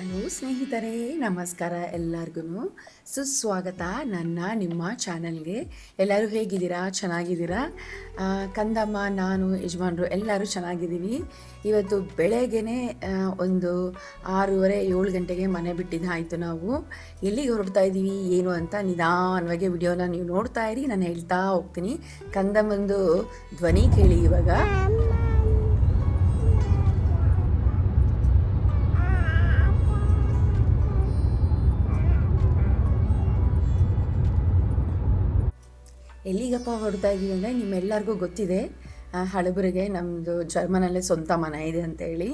Hello ಸ್ನೇಹಿತರೆ, ನಮಸ್ಕಾರ ಎಲ್ಲರಿಗೂ. ಸುಸ್ವಾಗತ ನಿಮ್ಮ ಚಾನಲ್ಗೆ. ಎಲ್ಲರೂ ಹೇಗಿದ್ದೀರಾ? ಚೆನ್ನಾಗಿದ್ದೀರಾ? ಕಂದಮ್ಮ, ನಾನು, ಯಜಮಾನರು ಎಲ್ಲರೂ ಚೆನ್ನಾಗಿದ್ದೀವಿ. ಇವತ್ತು ಬೆಳಗ್ಗೆನೇ ಒಂದು 6:30 7 ಗಂಟೆಗೆ ಮನೆ ಬಿಟ್ಟಿದ್ದಾಯಿತು. ನಾವು ಎಲ್ಲಿಗೆ ಹೊರಡ್ತಾ ಇದ್ದೀವಿ ಏನು ಅಂತ ನಿಧಾನವಾಗಿ ವಿಡಿಯೋನ ನೀವು ನೋಡ್ತಾ ಇರಿ, ನಾನು ಹೇಳ್ತಾ ಹೋಗ್ತೀನಿ. ಕಂದಮ್ಮಂದು ಧ್ವನಿ ಕೇಳಿ ಇವಾಗ. ಎಲ್ಲಿಗಪ್ಪ ಹೊರಡ್ತಾ ಇದ್ದೀವಿ ಅಂದರೆ ನಿಮ್ಮೆಲ್ಲರಿಗೂ ಗೊತ್ತಿದೆ, ಹಳಬರಿಗೆ ನಮ್ಮದು ಜರ್ಮನಲ್ಲೇ ಸ್ವಂತ ಮನೆ ಇದೆ ಅಂತೇಳಿ.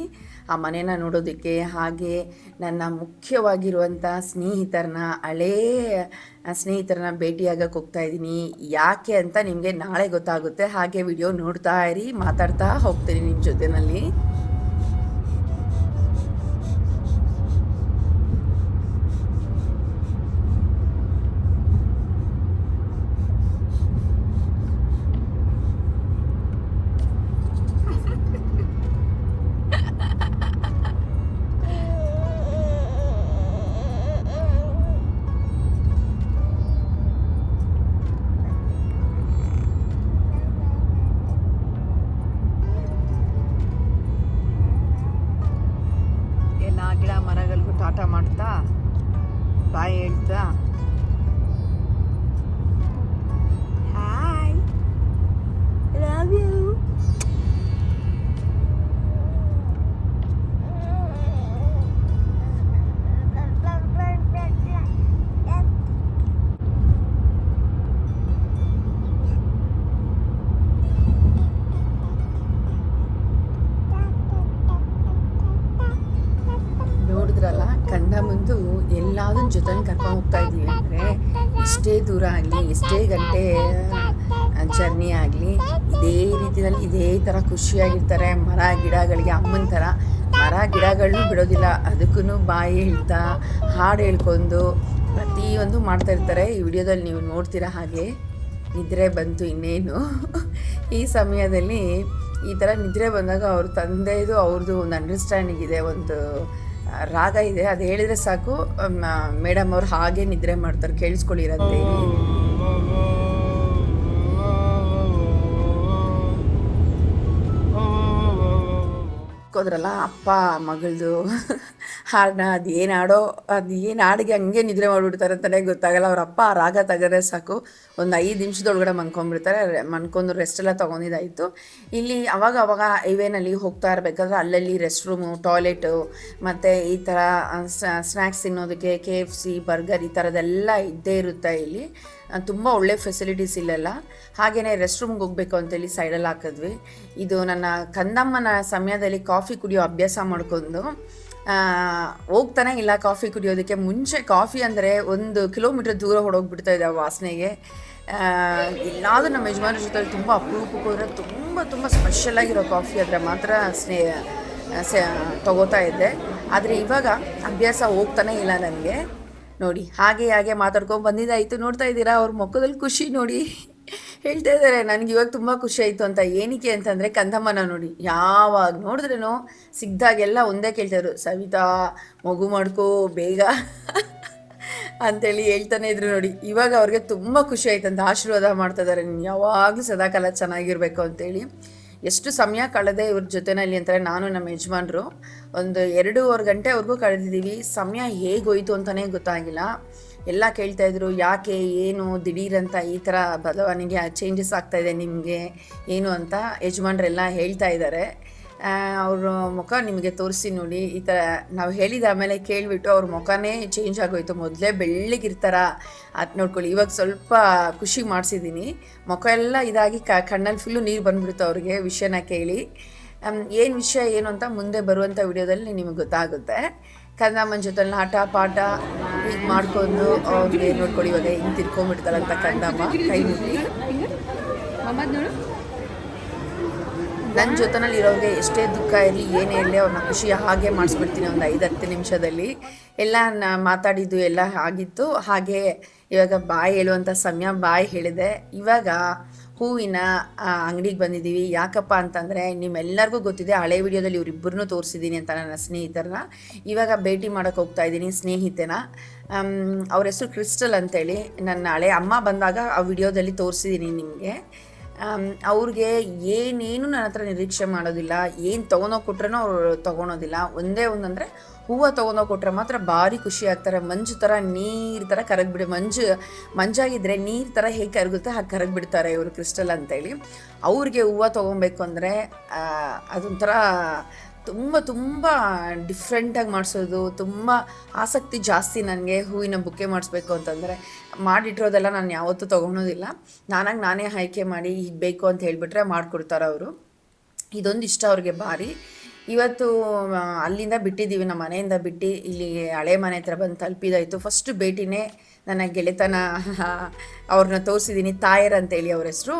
ಆ ಮನೇನ ನೋಡೋದಕ್ಕೆ, ಹಾಗೆ ನನ್ನ ಮುಖ್ಯವಾಗಿರುವಂಥ ಹಳೇ ಸ್ನೇಹಿತರನ್ನ ಭೇಟಿಯಾಗಕ್ಕೆ ಹೋಗ್ತಾ ಇದ್ದೀನಿ. ಯಾಕೆ ಅಂತ ನಿಮಗೆ ನಾಳೆ ಗೊತ್ತಾಗುತ್ತೆ. ಹಾಗೆ ವಿಡಿಯೋ ನೋಡ್ತಾ ಇರಿ, ಮಾತಾಡ್ತಾ ಹೋಗ್ತೀನಿ ನಿಮ್ಮ ಜೊತೆಯಲ್ಲಿ. ಗಿಡ ಮರಗಳಿಗೂ ಟಾಟಾ ಮಾಡ್ತಾ ಬಾಯ್ ಹೇಳ್ತಾ ಹಾಯ್, ಲವ್ ಯು. ನೋಡಿದ್ರಲ್ಲ, ಕಂದಮ್ಮಂದು ಎಲ್ಲಾದನ್ನ ಜೊತೆಲಿ ಕರ್ಕೊಂಡು ಹೋಗ್ತಾ ಇದ್ದೀವಿ. ಅಂದರೆ ಎಷ್ಟೇ ದೂರ ಆಗಲಿ, ಎಷ್ಟೇ ಗಂಟೆ ಜರ್ನಿ ಆಗಲಿ, ಇದೇ ರೀತಿಯಲ್ಲಿ ಇದೇ ಥರ ಖುಷಿಯಾಗಿರ್ತಾರೆ. ಮರ ಗಿಡಗಳಿಗೆ ಅಮ್ಮನ ಥರ ಮರ ಗಿಡಗಳನ್ನೂ ಬಿಡೋದಿಲ್ಲ, ಅದಕ್ಕೂ ಬಾಯಿ ಹೇಳ್ತಾ ಹಾಡು ಹೇಳ್ಕೊಂಡು ಪ್ರತಿಯೊಂದು ಮಾಡ್ತಾಯಿರ್ತಾರೆ. ಈ ವಿಡಿಯೋದಲ್ಲಿ ನೀವು ನೋಡ್ತೀರಾ. ಹಾಗೆ ನಿದ್ರೆ ಬಂತು ಇನ್ನೇನು. ಈ ಸಮಯದಲ್ಲಿ ಈ ಥರ ನಿದ್ರೆ ಬಂದಾಗ ಅವ್ರ ತಂದೆದು ಅವ್ರದ್ದು ಒಂದು ಅಂಡರ್ಸ್ಟ್ಯಾಂಡಿಂಗ್ ಇದೆ, ಒಂದು ರಾಗ ಇದೆ. ಅದು ಹೇಳಿದರೆ ಸಾಕು, ಮೇಡಮ್ ಅವ್ರು ಹಾಗೆ ನಿದ್ರೆ ಮಾಡ್ತಾರೆ, ಕೇಳಿಸ್ಕೊಳ್ಳಿರಂತೆ. ಹೋದ್ರಲ್ಲ ಅಪ್ಪ ಮಗಳದು ಹಾಡನ್ನ, ಅದು ಏನು ಹಾಡಿಗೆ ಹಂಗೆ ನಿದ್ರೆ ಮಾಡಿಬಿಡ್ತಾರೆ ಅಂತಲೇ ಗೊತ್ತಾಗಲ್ಲ. ಅವ್ರ ಅಪ್ಪ ಆ ರಾಗ ತೆಗೆದ್ರೆ ಸಾಕು, ಒಂದು 5 ನಿಮಿಷದೊಳಗಡೆ ಮನ್ಕೊಂಡ್ಬಿಡ್ತಾರೆ. ಮನ್ಕೊಂಡು ರೆಸ್ಟ್ ಎಲ್ಲ ತೊಗೊಂಡಿದ್ದಾಯಿತು. ಇಲ್ಲಿ ಅವಾಗ ಹೈವೇನಲ್ಲಿ ಹೋಗ್ತಾ ಇರಬೇಕಾದ್ರೆ ಅಲ್ಲಲ್ಲಿ ರೆಸ್ಟ್ ರೂಮು, ಟಾಯ್ಲೆಟು ಮತ್ತು ಈ ಥರ ಸ್ನ್ಯಾಕ್ಸ್ ತಿನ್ನೋದಕ್ಕೆ KFC, ಬರ್ಗರ್ ಈ ಥರದ್ದೆಲ್ಲ ಇದ್ದೇ ಇರುತ್ತೆ. ಇಲ್ಲಿ ತುಂಬ ಒಳ್ಳೆ ಫೆಸಿಲಿಟೀಸ್ ಇಲ್ಲೆಲ್ಲ. ಹಾಗೆಯೇ ರೆಸ್ಟ್ ರೂಮ್ಗೆ ಹೋಗಬೇಕು ಅಂತೇಳಿ ಸೈಡಲ್ಲಿ ಹಾಕಿದ್ವಿ. ಇದು ನನ್ನ ಕಂದಮ್ಮನ ಸಮಯದಲ್ಲಿ ಕಾಫಿ ಕುಡಿಯೋ ಅಭ್ಯಾಸ ಮಾಡ್ಕೊಂಡು ಹೋಗ್ತಾನೆ ಇಲ್ಲ ಕಾಫಿ ಕುಡಿಯೋದಕ್ಕೆ. ಮುಂಚೆ ಕಾಫಿ ಅಂದರೆ 1 ಕಿಲೋಮೀಟ್ರ್ ದೂರ ಹೊಡೋಗ್ಬಿಡ್ತಾ ಇದೆ ಆ ವಾಸನೆಗೆ. ಎಲ್ಲಾದರೂ ನಮ್ಮ ಯಜಮಾನ್ರ ಜೊತೆ ತುಂಬ ಅಪರೂಪಕ್ಕೆ ಹೋದರೆ ತುಂಬ ಸ್ಪೆಷಲಾಗಿರೋ ಕಾಫಿ ಆದರೆ ಮಾತ್ರ ತಗೋತಾ ಇದ್ದೆ. ಆದರೆ ಇವಾಗ ಅಭ್ಯಾಸ ಹೋಗ್ತಾನೆ ಇಲ್ಲ ನನಗೆ. ನೋಡಿ, ಹಾಗೆ ಮಾತಾಡ್ಕೊಂಡು ಬಂದಿದ್ದಾಯಿತು. ನೋಡ್ತಾ ಇದ್ದೀರಾ, ಅವ್ರ ಮುಖದಲ್ಲಿ ಖುಷಿ ನೋಡಿ. ಹೇಳ್ತಾ ಇದ್ದಾರೆ ನನಗೆ ಇವಾಗ ತುಂಬ ಖುಷಿ ಆಯಿತು ಅಂತ. ಏನಕ್ಕೆ ಅಂತಂದರೆ ಕಂದಮ್ಮನ ನೋಡಿ, ಯಾವಾಗ ನೋಡಿದ್ರೂ ಸಿಗ್ದಾಗೆಲ್ಲ ಒಂದೇ ಕೇಳ್ತಾಯಿದ್ರು, ಸವಿತಾ ಮಗು ಮಾಡ್ಕೋ ಬೇಗ ಅಂತೇಳಿ ಹೇಳ್ತಾನೆ ಇದ್ರು ನೋಡಿ. ಇವಾಗ ಅವ್ರಿಗೆ ತುಂಬ ಖುಷಿ ಆಯ್ತಂತ ಆಶೀರ್ವಾದ ಮಾಡ್ತಾ ಇದ್ದಾರೆ, ನೀನು ಯಾವಾಗಲೂ ಸದಾಕಾಲ ಚೆನ್ನಾಗಿರಬೇಕು ಅಂತೇಳಿ. ಎಷ್ಟು ಸಮಯ ಕಳೆದೆ ಇವ್ರ ಜೊತೆಯಲ್ಲಿ ಅಂತಾರೆ. ನಾನು ನಮ್ಮ ಯಜಮಾನ್ರು ಒಂದು 2.5 ಗಂಟೆವರೆಗೂ ಕಳೆದಿದ್ದೀವಿ. ಸಮಯ ಹೇಗೋಯ್ತು ಅಂತಲೇ ಗೊತ್ತಾಗಿಲ್ಲ. ಎಲ್ಲ ಕೇಳ್ತಾಯಿದ್ರು, ಯಾಕೆ ಏನು ದಿಢೀರಂತ ಈ ಥರ ಬದಲಾವಣೆಗೆ ಚೇಂಜಸ್ ಆಗ್ತಾಯಿದೆ ನಿಮಗೆ ಏನು ಅಂತ ಯಜಮಾನ್ರೆಲ್ಲ ಹೇಳ್ತಾ ಇದ್ದಾರೆ. ಅವ್ರ ಮುಖ ನಿಮಗೆ ತೋರಿಸಿ ನೋಡಿ. ಈ ಥರ ನಾವು ಹೇಳಿದ ಆಮೇಲೆ ಕೇಳಿಬಿಟ್ಟು ಅವ್ರ ಮುಖನೇ ಚೇಂಜ್ ಆಗೋಯ್ತು. ಮೊದಲೇ ಬೆಳ್ಳಗಿರ್ತಾರ, ಅದು ನೋಡ್ಕೊಳ್ಳಿ. ಇವಾಗ ಸ್ವಲ್ಪ ಖುಷಿ ಮಾಡಿಸಿದ್ದೀನಿ. ಮುಖ ಎಲ್ಲ ಇದಾಗಿ ಕಣ್ಣಲ್ಲಿ ಫುಲ್ಲು ನೀರು ಬಂದುಬಿಡ್ತು ಅವ್ರಿಗೆ ವಿಷಯನ ಕೇಳಿ. ಏನು ವಿಷಯ ಏನು ಅಂತ ಮುಂದೆ ಬರುವಂಥ ವಿಡಿಯೋದಲ್ಲಿ ನಿಮಗೆ ಗೊತ್ತಾಗುತ್ತೆ. ಕಂದಮ್ಮನ ಜೊತೆಲಿ ಆಟ ಪಾಠ ಹೀಗೆ ಮಾಡ್ಕೊಂಡು ಅವ್ರಿಗೆ ನೋಡ್ಕೊಳ್ಳಿ. ಇವಾಗ ಹಿಂಗೆ ತಿರ್ಕೊಂಡ್ಬಿಡ್ತಾರಂತ ಕಂದಮ್ಮ ಕೈ ಮುಟ್ಟಿ. ನನ್ನ ಜೊತೆನಲ್ಲಿ ಇರೋರಿಗೆ ಎಷ್ಟೇ ದುಃಖ ಇರಲಿ ಏನೇ ಇರಲಿ ಅವ್ರನ್ನ ಖುಷಿ ಹಾಗೆ ಮಾಡಿಸ್ಬಿಡ್ತೀನಿ. ಒಂದು 5-10 ನಿಮಿಷದಲ್ಲಿ ಎಲ್ಲ ಮಾತಾಡಿದ್ದು ಎಲ್ಲ ಆಗಿತ್ತು. ಹಾಗೆ ಇವಾಗ ಬಾಯಿ ಹೇಳುವಂಥ ಸಮಯ ಬಾಯಿ ಹೇಳಿದೆ. ಇವಾಗ ಹೂವಿನ ಅಂಗಡಿಗೆ ಬಂದಿದ್ದೀವಿ. ಯಾಕಪ್ಪ ಅಂತಂದರೆ ನಿಮ್ಮೆಲ್ಲರಿಗೂ ಗೊತ್ತಿದೆ, ಹಳೆ ವಿಡಿಯೋದಲ್ಲಿ ಇವರಿಬ್ಬರನ್ನೂ ತೋರಿಸಿದ್ದೀನಿ ಅಂತ ನನ್ನ ಸ್ನೇಹಿತರನ್ನ. ಇವಾಗ ಭೇಟಿ ಮಾಡೋಕ್ಕೆ ಹೋಗ್ತಾ ಇದ್ದೀನಿ ಸ್ನೇಹಿತೆನ. ಅವ್ರ ಹೆಸರು ಕ್ರಿಸ್ಟಲ್ ಅಂತೇಳಿ. ನನ್ನ ಹಳೆ ಅಮ್ಮ ಬಂದಾಗ ಆ ವಿಡಿಯೋದಲ್ಲಿ ತೋರಿಸಿದ್ದೀನಿ ನಿಮಗೆ. ಅವ್ರಿಗೆ ಏನೇನು ನನ್ನ ಹತ್ರ ನಿರೀಕ್ಷೆ ಮಾಡೋದಿಲ್ಲ, ಏನು ತೊಗೊಂಡೋಗಿ ಕೊಟ್ರೂ ಅವರು ತೊಗೊಳೋದಿಲ್ಲ. ಒಂದೇ ಒಂದಂದರೆ ಹೂವು ತೊಗೊಂಡೋಗಿ ಕೊಟ್ಟರೆ ಮಾತ್ರ ಭಾರಿ ಖುಷಿ ಆಗ್ತಾರೆ. ಮಂಜು ಥರ ನೀರು ಥರ ಕರಗಿಬಿಡಿ, ಮಂಜಾಗಿದ್ದರೆ ನೀರು ಥರ ಹೇಗೆ ಕರಗುತ್ತೆ ಹಾಗೆ ಕರಗಿಬಿಡ್ತಾರೆ ಇವರು ಕ್ರಿಸ್ಟಲ್ ಅಂತೇಳಿ. ಅವ್ರಿಗೆ ಹೂವು ತೊಗೊಬೇಕು ಅಂದರೆ ಅದೊಂಥರ ತುಂಬ ತುಂಬ ಡಿಫ್ರೆಂಟಾಗಿ ಮಾಡಿಸೋದು, ತುಂಬ ಆಸಕ್ತಿ ಜಾಸ್ತಿ ನನಗೆ. ಹೂವಿನ ಬುಕ್ಕೆ ಮಾಡಿಸ್ಬೇಕು ಅಂತಂದರೆ ಮಾಡಿಟ್ಟಿರೋದೆಲ್ಲ ನಾನು ಯಾವತ್ತೂ ತೊಗೊಳೋದಿಲ್ಲ. ನಾನೇ ಆಯ್ಕೆ ಮಾಡಿ ಹೀಗೆ ಬೇಕು ಅಂತ ಹೇಳಿಬಿಟ್ರೆ ಮಾಡಿಕೊಡ್ತಾರೆ ಅವರು. ಇದೊಂದು ಇಷ್ಟ ಅವ್ರಿಗೆ ಭಾರಿ. ಇವತ್ತು ಅಲ್ಲಿಂದ ಬಿಟ್ಟಿದ್ದೀವಿ, ನಮ್ಮ ಮನೆಯಿಂದ ಬಿಟ್ಟು ಇಲ್ಲಿ ಹಳೆ ಮನೆ ಹತ್ರ ಬಂದು ತಲುಪಿದಾಯಿತು. ಫಸ್ಟ್ ಭೇಟಿನೇ ನನ್ನ ಗೆಳೆತನ ಅವ್ರನ್ನ ತೋರಿಸಿದ್ದೀನಿ. ತಾಯರ್ ಅಂತೇಳಿ ಅವ್ರ ಹೆಸರು.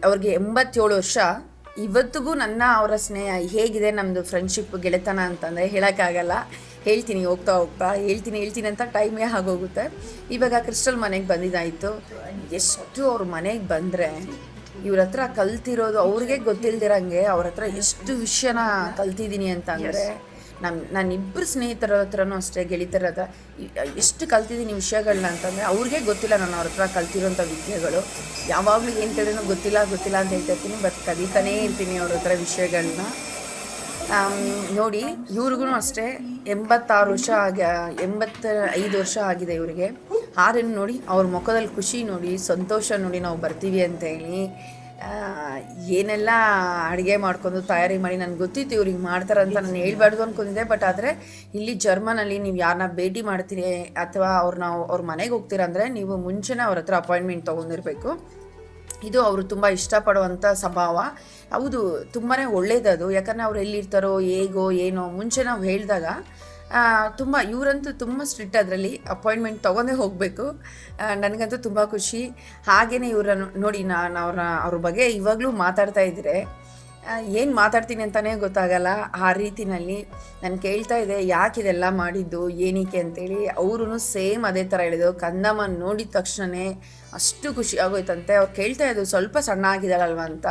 ಅವ್ರಿಗೆ 87 ವರ್ಷ. ಇವತ್ತಿಗೂ ಅವರ ಸ್ನೇಹ ಹೇಗಿದೆ, ನಮ್ಮದು ಫ್ರೆಂಡ್ಶಿಪ್ ಗೆಳೆತನ ಅಂತಂದರೆ ಹೇಳೋಕ್ಕಾಗಲ್ಲ. ಹೇಳ್ತೀನಿ ಹೋಗ್ತಾ ಹೇಳ್ತೀನಿ ಅಂತ ಟೈಮೇ ಆಗೋಗುತ್ತೆ. ಇವಾಗ ಕ್ರಿಸ್ಟಲ್ ಮನೆಗೆ ಬಂದಿದ್ದಾಯಿತು. ಎಷ್ಟು ಅವ್ರ ಮನೆಗೆ ಬಂದರೆ ಇವ್ರ ಹತ್ರ ಕಲ್ತಿರೋದು ಅವ್ರಿಗೆ ಗೊತ್ತಿಲ್ದಿರಂಗೆ ಅವ್ರ ಹತ್ರ ಎಷ್ಟು ವಿಷಯನ ಕಲ್ತಿದ್ದೀನಿ ಅಂತ ಅಂದರೆ, ನಾನಿಬ್ಬರು ಸ್ನೇಹಿತರ ಹತ್ರನೂ ಅಷ್ಟೇ, ಗೆಳತಿಯರ ಹತ್ರ ಎಷ್ಟು ಕಲ್ತಿದ್ದೀನಿ ವಿಷಯಗಳನ್ನ ಅಂತಂದರೆ ಅವ್ರಿಗೆ ಗೊತ್ತಿಲ್ಲ ನಾನು ಅವ್ರ ಹತ್ರ ಕಲ್ತಿರೋಂಥ ವಿದ್ಯೆಗಳು. ಯಾವಾಗಲೂ ಏನು ಕೇಳಿದ್ರೂ ಗೊತ್ತಿಲ್ಲ ಅಂತ ಹೇಳ್ತಾ ಇರ್ತೀನಿ, ಬಟ್ ಕಲಿತಾನೇ ಇರ್ತೀನಿ ಅವ್ರ ಹತ್ರ ವಿಷಯಗಳನ್ನ. ನೋಡಿ ಇವ್ರಿಗೂ ಅಷ್ಟೇ 86 ವರ್ಷ 85 ವರ್ಷ ಆಗಿದೆ ಇವರಿಗೆ. ಆದ್ರೂ ನೋಡಿ ಅವ್ರ ಮುಖದಲ್ಲಿ ಖುಷಿ ನೋಡಿ, ಸಂತೋಷ ನೋಡಿ, ನಾವು ಬರ್ತೀವಿ ಅಂತೇಳಿ ಏನೆಲ್ಲ ಅಡುಗೆ ಮಾಡ್ಕೊಂಡು ತಯಾರಿ ಮಾಡಿ. ನನಗೆ ಗೊತ್ತಿತ್ತು ಇವ್ರಿಗೆ ಮಾಡ್ತಾರಂತ, ನಾನು ಹೇಳ್ಬಾರ್ದು ಅಂದ್ಕೊಂಡಿದ್ದೆ. ಬಟ್ ಆದರೆ ಇಲ್ಲಿ ಜರ್ಮನಲ್ಲಿ ನೀವು ಯಾರನ್ನ ಭೇಟಿ ಮಾಡ್ತೀರಿ ಅಥವಾ ಅವ್ರ ಮನೆಗೆ ಹೋಗ್ತೀರಾ ಅಂದರೆ ನೀವು ಮುಂಚೆನೇ ಅವ್ರ ಹತ್ರ ಅಪಾಯಿಂಟ್ಮೆಂಟ್ ತೊಗೊಂಡಿರಬೇಕು. ಇದು ಅವರು ತುಂಬ ಇಷ್ಟಪಡುವಂಥ ಸ್ವಭಾವ. ಹೌದು, ತುಂಬಾ ಒಳ್ಳೇದದು. ಯಾಕಂದರೆ ಅವ್ರು ಎಲ್ಲಿರ್ತಾರೋ ಹೇಗೋ ಏನೋ ಮುಂಚೆ ನಾವು ಹೇಳಿದಾಗ ಇವರಂತೂ ತುಂಬ ಸ್ಟ್ರಿಕ್ಟ್. ಅದರಲ್ಲಿ ಅಪಾಯಿಂಟ್ಮೆಂಟ್ ತೊಗೊಂಡೇ ಹೋಗಬೇಕು. ನನಗಂತೂ ತುಂಬ ಖುಷಿ. ಹಾಗೆಯೇ ಇವರನ್ನು ನೋಡಿ, ನಾನು ಅವ್ರ ಬಗ್ಗೆ ಇವಾಗಲೂ ಮಾತಾಡ್ತಾ ಇದ್ದರೆ ಏನು ಮಾತಾಡ್ತೀನಿ ಅಂತಲೇ ಗೊತ್ತಾಗಲ್ಲ. ಆ ರೀತಿಯಲ್ಲಿ ನಾನು ಕೇಳ್ತಾ ಇದ್ದೆ ಯಾಕಿದೆಲ್ಲ ಮಾಡಿದ್ದು ಏನಕ್ಕೆ ಅಂತೇಳಿ. ಅವರು ಸೇಮ್ ಅದೇ ಥರ ಹೇಳಿದ್ರು. ಕಂದಮ್ಮ ನೋಡಿದ ತಕ್ಷಣವೇ ಅಷ್ಟು ಖುಷಿ ಆಗೋಯ್ತಂತೆ. ಅವ್ರು ಕೇಳ್ತಾ ಇದ್ದು ಸ್ವಲ್ಪ ಸಣ್ಣ ಆಗಿದ್ದಾಳಲ್ವ ಅಂತ.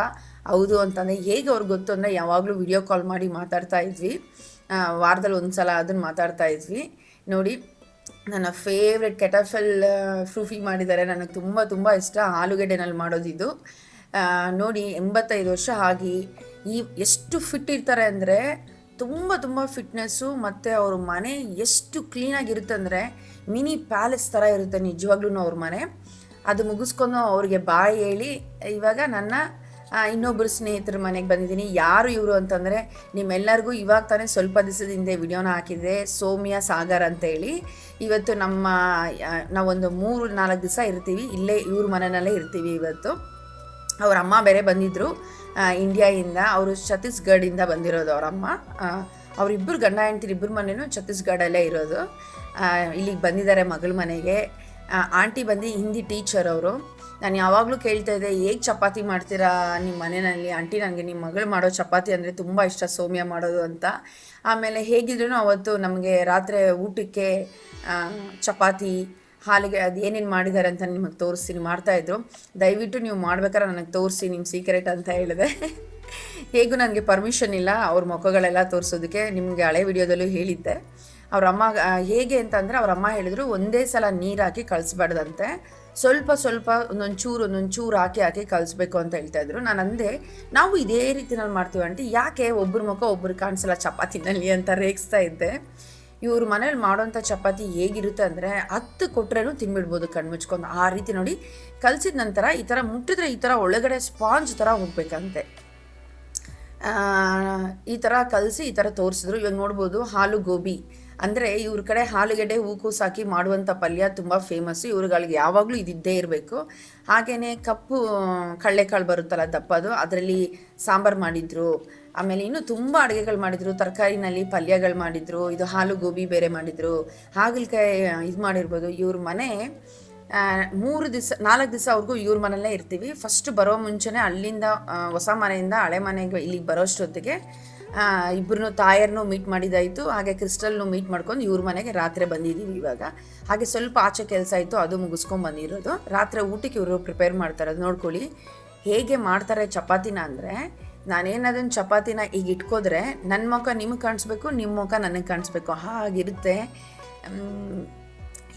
ಹೌದು ಅಂತಂದರೆ ಹೇಗೆ ಅವ್ರಿಗೆ ಗೊತ್ತು ಅಂದರೆ ಯಾವಾಗಲೂ ವಿಡಿಯೋ ಕಾಲ್ ಮಾಡಿ ಮಾತಾಡ್ತಾ ಇದ್ವಿ. ವಾರದಲ್ಲಿ ಒಂದು ಸಲ ಅದನ್ನು ಮಾತಾಡ್ತಾ ಇದ್ವಿ. ನೋಡಿ ನನ್ನ ಫೇವ್ರೆಟ್ ಕೆಟಫೆಲ್ ಫ್ರೂಫಿ ಮಾಡಿದ್ದಾರೆ. ನನಗೆ ತುಂಬ ತುಂಬ ಇಷ್ಟ. ಆಲೂಗೆಡ್ಡೆನಲ್ಲಿ ಮಾಡೋದಿದ್ದು. ನೋಡಿ 85 ವರ್ಷ ಆಗಿ ಎಷ್ಟು ಫಿಟ್ ಇರ್ತಾರೆ ಅಂದರೆ ತುಂಬ ತುಂಬ ಫಿಟ್ನೆಸ್ಸು. ಮತ್ತು ಅವ್ರ ಮನೆ ಎಷ್ಟು ಕ್ಲೀನಾಗಿರುತ್ತೆ ಅಂದರೆ ಮಿನಿ ಪ್ಯಾಲೇಸ್ ಥರ ಇರುತ್ತೆ ನಿಜವಾಗ್ಲೂ ಅವ್ರ ಮನೆ. ಅದು ಮುಗಿಸ್ಕೊಂಡು ಅವ್ರಿಗೆ ಬಾಯ್ ಹೇಳಿ ಇವಾಗ ನನ್ನ ಇನ್ನೊಬ್ಬರು ಸ್ನೇಹಿತರ ಮನೆಗೆ ಬಂದಿದ್ದೀನಿ. ಯಾರು ಇವರು ಅಂತಂದರೆ ನಿಮ್ಮೆಲ್ಲರಿಗೂ ಇವಾಗ ತಾನೇ ಸ್ವಲ್ಪ ದಿವಸದ ಹಿಂದೆ ವಿಡಿಯೋನ ಹಾಕಿದೆ, ಸೌಮ್ಯ ಸಾಗರ್ ಅಂತೇಳಿ. ಇವತ್ತು ನಾವೊಂದು 3-4 ದಿವಸ ಇರ್ತೀವಿ ಇಲ್ಲೇ, ಇವ್ರ ಮನೆಯಲ್ಲೇ ಇರ್ತೀವಿ ಇವತ್ತು. ಅವ್ರ ಅಮ್ಮ ಬೇರೆ ಬಂದಿದ್ದರು ಇಂಡಿಯಾದಿಂದ. ಅವರು ಛತ್ತೀಸ್ಗಢದಿಂದ ಬಂದಿರೋದು ಅವರಮ್ಮ. ಅವರಿಬ್ಬರು ಗಂಡ ಹೆಂಡ್ತಿರು ಇಬ್ಬರು ಮನೆಯೂ ಛತ್ತೀಸ್ಗಢಲ್ಲೇ ಇರೋದು. ಇಲ್ಲಿಗೆ ಬಂದಿದ್ದಾರೆ ಮಗಳ ಮನೆಗೆ. ಆಂಟಿ ಬಂದು ಹಿಂದಿ ಟೀಚರ್ ಅವರು. ನಾನು ಯಾವಾಗಲೂ ಕೇಳ್ತಾ ಇದ್ದೆ ಹೇಗೆ ಚಪಾತಿ ಮಾಡ್ತೀರಾ ನಿಮ್ಮ ಮನೆಯಲ್ಲಿ ಆಂಟಿ, ನನಗೆ ನಿಮ್ಮ ಮಗಳು ಮಾಡೋ ಚಪಾತಿ ಅಂದರೆ ತುಂಬ ಇಷ್ಟ, ಸೌಮ್ಯ ಮಾಡೋದು ಅಂತ. ಆಮೇಲೆ ಹೇಗಿದ್ರೂ ಅವತ್ತು ನಮಗೆ ರಾತ್ರಿ ಊಟಕ್ಕೆ ಚಪಾತಿ ಹಾಲಿಗೆ ಅದು ಏನೇನು ಮಾಡಿದ್ದಾರೆ ಅಂತ ನಿಮಗೆ ತೋರಿಸ್ತೀನಿ. ಮಾಡ್ತಾಯಿದ್ರು. ದಯವಿಟ್ಟು ನೀವು ಮಾಡ್ಬೇಕಾದ್ರೆ ನನಗೆ ತೋರಿಸಿ ನಿಮ್ಮ ಸೀಕ್ರೆಟ್ ಅಂತ ಹೇಳಿದೆ. ಹೇಗೂ ನನಗೆ ಪರ್ಮಿಷನ್ ಇಲ್ಲ ಅವ್ರ ಮುಖಗಳೆಲ್ಲ ತೋರಿಸೋದಕ್ಕೆ. ನಿಮಗೆ ಹಳೆ ವಿಡಿಯೋದಲ್ಲೂ ಹೇಳಿದ್ದೆ. ಅವ್ರ ಅಮ್ಮ ಹೇಗೆ ಅಂತಂದರೆ ಅವ್ರ ಅಮ್ಮ ಹೇಳಿದ್ರು ಒಂದೇ ಸಲ ನೀರು ಹಾಕಿ ಕಳಿಸ್ಬಾರ್ದಂತೆ, ಸ್ವಲ್ಪ ಒಂದೊಂದು ಚೂರು ಹಾಕಿ ಕಳಿಸ್ಬೇಕು ಅಂತ ಹೇಳ್ತಾಯಿದ್ರು. ನಾನು ಅಂದೆ ನಾವು ಇದೇ ರೀತಿನಲ್ಲಿ ಮಾಡ್ತೀವಿ ಆಂಟಿ, ಯಾಕೆ ಒಬ್ಬರ ಮುಖ ಒಬ್ಬರು ಕಾಣಿಸಲ್ಲ ಚಪಾತಿನಲ್ಲಿ ಅಂತ ರೇಗಿಸ್ತಾ ಇದ್ದೆ. ಇವ್ರ ಮನೇಲಿ ಮಾಡೋಂಥ ಚಪಾತಿ ಹೇಗಿರುತ್ತೆ ಅಂದರೆ 10 ಕೊಟ್ರೇನು ತಿನ್ಬಿಡ್ಬೋದು ಕಣ್ಮುಚ್ಕೊಂಡು. ಆ ರೀತಿ ನೋಡಿ ಕಲಿಸಿದ ನಂತರ ಈ ಥರ ಮುಟ್ಟಿದ್ರೆ ಈ ಥರ ಒಳಗಡೆ ಸ್ಪಾಂಜ್ ಥರ ಹೋಗ್ಬೇಕಂತೆ. ಈ ಥರ ಕಲಸಿ ಈ ಥರ ತೋರಿಸಿದ್ರು. ಇವಾಗ ನೋಡ್ಬೋದು ಹಾಲು ಗೋಬಿ ಅಂದರೆ ಇವ್ರ ಕಡೆ ಆಲೂಗೆಡ್ಡೆ ಹೂಕೋಸು ಹಾಕಿ ಮಾಡುವಂಥ ಪಲ್ಯ ತುಂಬ ಫೇಮಸ್ಸು. ಇವ್ರುಗಳಿಗೆ ಯಾವಾಗಲೂ ಇದಿದ್ದೇ ಇರಬೇಕು. ಹಾಗೆಯೇ ಕಪ್ಪು ಕಡಲೆಕಾಳು ಬರುತ್ತಲ್ಲ ದಪ್ಪದು, ಅದರಲ್ಲಿ ಸಾಂಬಾರು ಮಾಡಿದರು. ಆಮೇಲೆ ಇನ್ನೂ ತುಂಬ ಅಡುಗೆಗಳು ಮಾಡಿದರು. ತರಕಾರಿನಲ್ಲಿ ಪಲ್ಯಗಳು ಮಾಡಿದರು. ಇದು ಹಾಲು ಗೋಬಿ ಬೇರೆ ಮಾಡಿದರು. ಹಾಗಲಕಾಯಿ ಇದು ಮಾಡಿರ್ಬೋದು. ಇವ್ರ ಮನೆ 4 ದಿವಸ ಅವ್ರಿಗೂ ಇವ್ರ ಮನೆಯಲ್ಲೇ ಇರ್ತೀವಿ. ಫಸ್ಟ್ ಬರೋ ಮುಂಚೆನೇ ಅಲ್ಲಿಂದ ಹೊಸ ಮನೆಯಿಂದ ಹಳೆ ಮನೆಗೆ ಇಲ್ಲಿಗೆ ಬರೋಷ್ಟೊತ್ತಿಗೆ ಇಬ್ಬರನ್ನೂ ತಾಯರ್ನೂ ಮೀಟ್ ಮಾಡಿದ್ದಾಯಿತು, ಹಾಗೆ ಕ್ರಿಸ್ಟಲ್ನೂ ಮೀಟ್ ಮಾಡ್ಕೊಂಡು ಇವ್ರ ಮನೆಗೆ ರಾತ್ರಿ ಬಂದಿದ್ದೀವಿ ಇವಾಗ. ಹಾಗೆ ಸ್ವಲ್ಪ ಆಚೆ ಕೆಲಸ ಇತ್ತು, ಅದು ಮುಗಿಸ್ಕೊಂಡು ಬಂದಿರೋದು. ರಾತ್ರಿ ಊಟಕ್ಕೆ ಇವರು ಪ್ರಿಪೇರ್ ಮಾಡ್ತಾರೆ, ಅದು ನೋಡ್ಕೊಳ್ಳಿ ಹೇಗೆ ಮಾಡ್ತಾರೆ ಚಪಾತಿನ ಅಂದರೆ, ನಾನೇನದನ್ನು ಚಪಾತಿನ ಈಗ ಇಟ್ಕೋದ್ರೆ ನನ್ನ ಮುಖ ನಿಮಗೆ ಕಾಣಿಸ್ಬೇಕು, ನಿಮ್ಮ ಮುಖ ನನಗೆ ಕಾಣಿಸ್ಬೇಕು, ಹಾಗಿರುತ್ತೆ.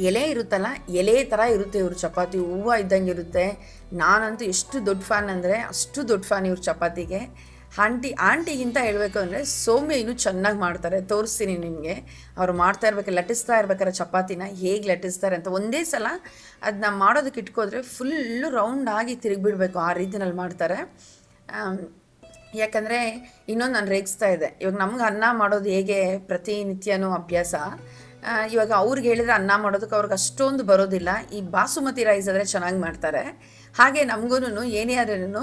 ಎಲೆ ಇರುತ್ತಲ್ಲ, ಎಲೆ ಥರ ಇರುತ್ತೆ ಇವ್ರ ಚಪಾತಿ, ಹೂವು ಇದ್ದಂಗೆ ಇರುತ್ತೆ. ನಾನಂತೂ ಎಷ್ಟು ದೊಡ್ಡ ಫ್ಯಾನ್ ಅಂದರೆ ಅಷ್ಟು ದೊಡ್ಡ ಫ್ಯಾನ್ ಇವ್ರ ಚಪಾತಿಗೆ. ಆಂಟಿಗಿಂತ ಹೇಳಬೇಕು ಅಂದರೆ ಸೌಮ್ಯ ಇನ್ನೂ ಚೆನ್ನಾಗಿ ಮಾಡ್ತಾರೆ, ತೋರಿಸ್ತೀನಿ ನಿಮಗೆ. ಅವ್ರು ಲಟ್ಟಿಸ್ತಾ ಇರ್ಬೇಕಾದ್ರೆ ಚಪಾತಿನ ಹೇಗೆ ಲಟ್ಟಿಸ್ತಾರೆ ಅಂತ. ಒಂದೇ ಸಲ ಅದನ್ನ ಮಾಡೋದಕ್ಕೆ ಇಟ್ಕೋದ್ರೆ ಫುಲ್ಲು ರೌಂಡಾಗಿ ತಿರುಗಿಬಿಡ್ಬೇಕು, ಆ ರೀತಿನಲ್ಲಿ ಮಾಡ್ತಾರೆ. ಯಾಕಂದರೆ ಇನ್ನೊಂದು ನಾನು ರೇಗಿಸ್ತಾ ಇದ್ದೆ, ಇವಾಗ ನಮ್ಗೆ ಅನ್ನ ಮಾಡೋದು ಹೇಗೆ ಪ್ರತಿನಿತ್ಯನೂ ಅಭ್ಯಾಸ, ಇವಾಗ ಅವ್ರಿಗೆ ಹೇಳಿದ್ರೆ ಅನ್ನ ಮಾಡೋದಕ್ಕೆ ಅವ್ರಿಗೆ ಅಷ್ಟೊಂದು ಬರೋದಿಲ್ಲ. ಈ ಬಾಸುಮತಿ ರೈಸ್ ಆದರೆ ಚೆನ್ನಾಗಿ ಮಾಡ್ತಾರೆ. ಹಾಗೆ ನಮಗೂ ಏನೇ ಆದ್ರೂ